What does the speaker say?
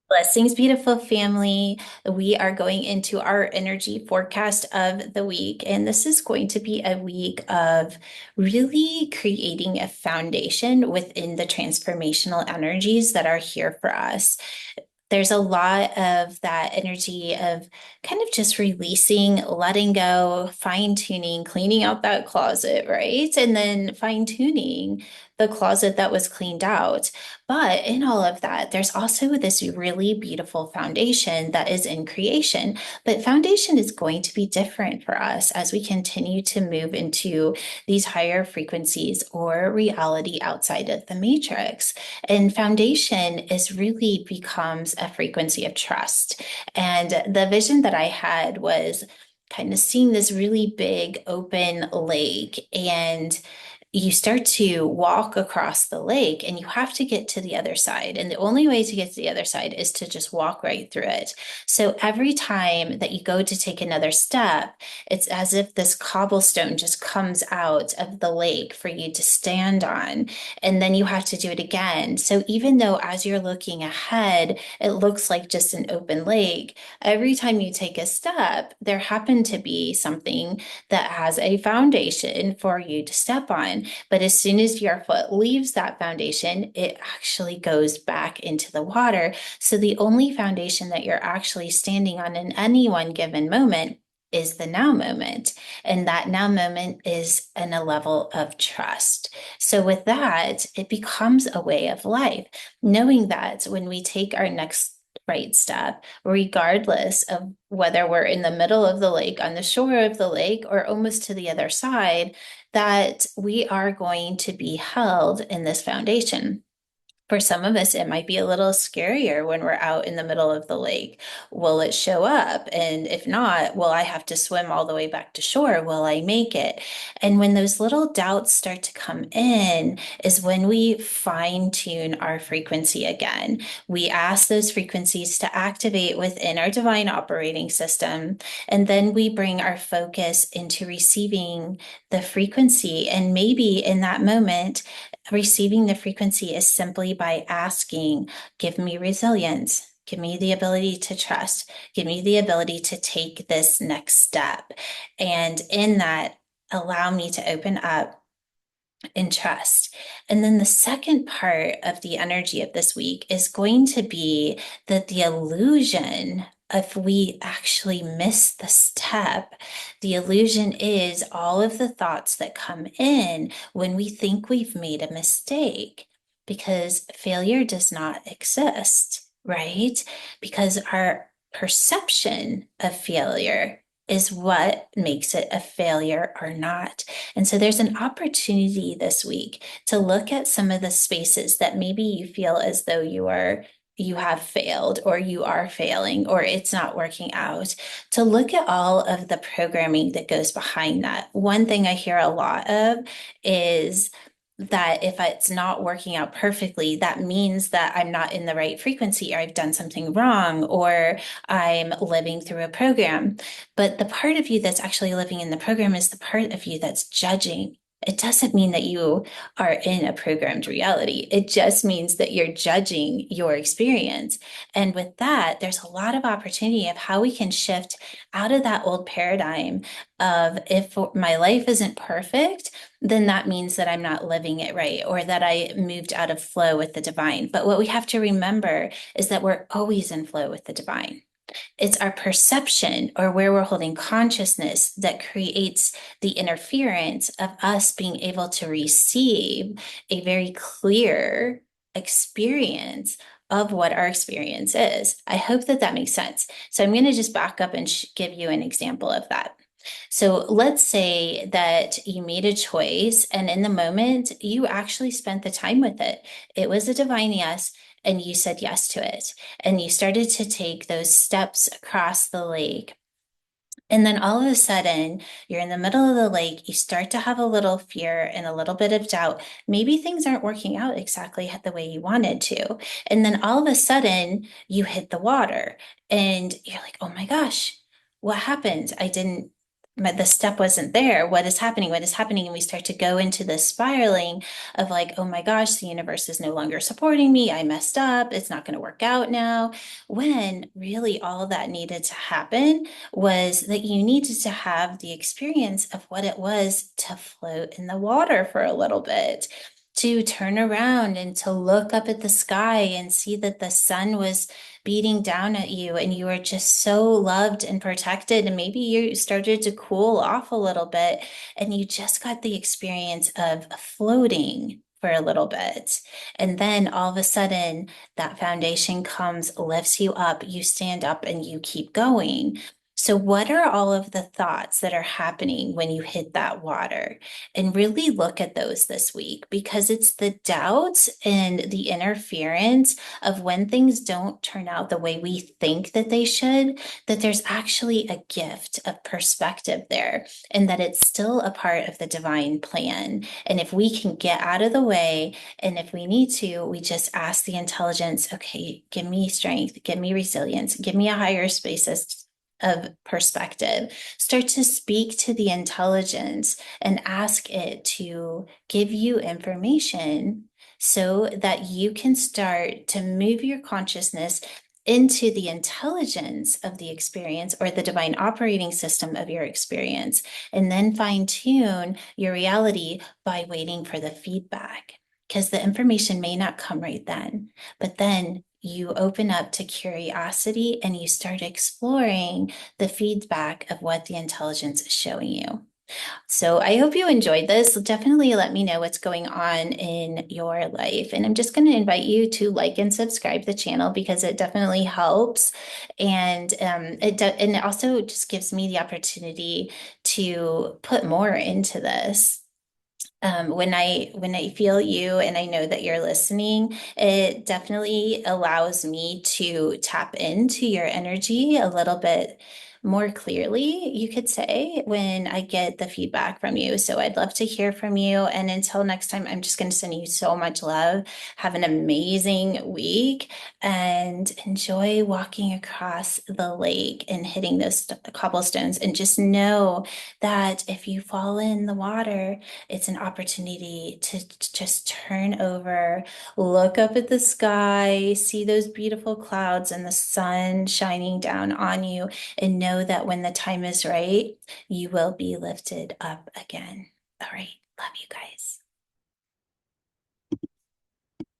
Blessings, beautiful family. We are going into our energy forecast of the week, and this is going to be a week of really creating a foundation within the transformational energies that are here for us. There's a lot of that energy of kind of just releasing, letting go, fine tuning, cleaning out that closet, right? And then fine tuning the closet that was cleaned out. But in all of that, there's also this really beautiful foundation that is in creation. But foundation is going to be different for us as we continue to move into these higher frequencies or reality outside of the matrix. And foundation is really becomes a frequency of trust. And the vision that I had was kind of seeing this really big open lake, and you start to walk across the lake and you have to get to the other side. And the only way to get to the other side is to just walk right through it. So every time that you go to take another step, it's as if this cobblestone just comes out of the lake for you to stand on. And then you have to do it again. So even though as you're looking ahead, it looks like just an open lake, every time you take a step, there happened to be something that has a foundation for you to step on. But as soon as your foot leaves that foundation, it actually goes back into the water. So the only foundation that you're actually standing on in any one given moment is the now moment. And that now moment is in a level of trust. So with that, it becomes a way of life, knowing that when we take our next right step, regardless of whether we're in the middle of the lake, on the shore of the lake, or almost to the other side, that we are going to be held in this foundation. For some of us, it might be a little scarier when we're out in the middle of the lake. Will it show up? And if not, will I have to swim all the way back to shore? Will I make it? And when those little doubts start to come in, is when we fine tune our frequency again. We ask those frequencies to activate within our divine operating system. And then we bring our focus into receiving the frequency. And maybe in that moment, receiving the frequency is simply by asking, give me resilience, give me the ability to trust, give me the ability to take this next step. And in that, allow me to open up and trust. And then the second part of the energy of this week is going to be that the illusion, if we actually miss the step, the illusion is all of the thoughts that come in when we think we've made a mistake, because failure does not exist, right? Because our perception of failure is what makes it a failure or not. And so there's an opportunity this week to look at some of the spaces that maybe you feel as though you have failed, or you are failing, or it's not working out, to look at all of the programming that goes behind that. One thing I hear a lot of is that if it's not working out perfectly, that means that I'm not in the right frequency, or I've done something wrong, or I'm living through a program. But the part of you that's actually living in the program is the part of you that's judging. It doesn't mean that you are in a programmed reality. It just means that you're judging your experience. And with that, there's a lot of opportunity of how we can shift out of that old paradigm of, if my life isn't perfect, then that means that I'm not living it right, or that I moved out of flow with the divine. But what we have to remember is that we're always in flow with the divine. It's our perception, or where we're holding consciousness, that creates the interference of us being able to receive a very clear experience of what our experience is. I hope that that makes sense. So I'm going to just back up and give you an example of that. So let's say that you made a choice, and in the moment, you actually spent the time with it. It was a divine yes, and you said yes to it. And you started to take those steps across the lake. And then all of a sudden, you're in the middle of the lake, you start to have a little fear and a little bit of doubt. Maybe things aren't working out exactly the way you wanted to. And then all of a sudden, you hit the water and you're like, oh my gosh, what happened? I didn't the step wasn't there. What is happening? What is happening? And we start to go into this spiraling of like, oh my gosh, the universe is no longer supporting me. I messed up. It's not going to work out now. When really all that needed to happen was that you needed to have the experience of what it was to float in the water for a little bit. To turn around and to look up at the sky and see that the sun was beating down at you and you were just so loved and protected, and maybe you started to cool off a little bit and you just got the experience of floating for a little bit, and then all of a sudden that foundation comes, lifts you up, you stand up and you keep going. So what are all of the thoughts that are happening when you hit that water? And really look at those this week, because it's the doubts and the interference of when things don't turn out the way we think that they should, that there's actually a gift of perspective there, and that it's still a part of the divine plan. And if we can get out of the way, and if we need to, we just ask the intelligence, okay, give me strength, give me resilience, give me a higher space of perspective. Start to speak to the intelligence and ask it to give you information so that you can start to move your consciousness into the intelligence of the experience, or the divine operating system of your experience, and then fine tune your reality by waiting for the feedback. Because the information may not come right then, but then you open up to curiosity and you start exploring the feedback of what the intelligence is showing you. So I hope you enjoyed this. Definitely let me know what's going on in your life. And I'm just going to invite you to like and subscribe the channel, because it definitely helps. And and it also just gives me the opportunity to put more into this. When I feel you and I know that you're listening, it definitely allows me to tap into your energy a little bit more clearly, you could say, when I get the feedback from you. So I'd love to hear from you. And until next time, I'm just going to send you so much love. Have an amazing week and enjoy walking across the lake and hitting those cobblestones. And just know that if you fall in the water, it's an opportunity to just turn over, look up at the sky, see those beautiful clouds and the sun shining down on you, and know that when the time is right, you will be lifted up again. All right. Love you guys.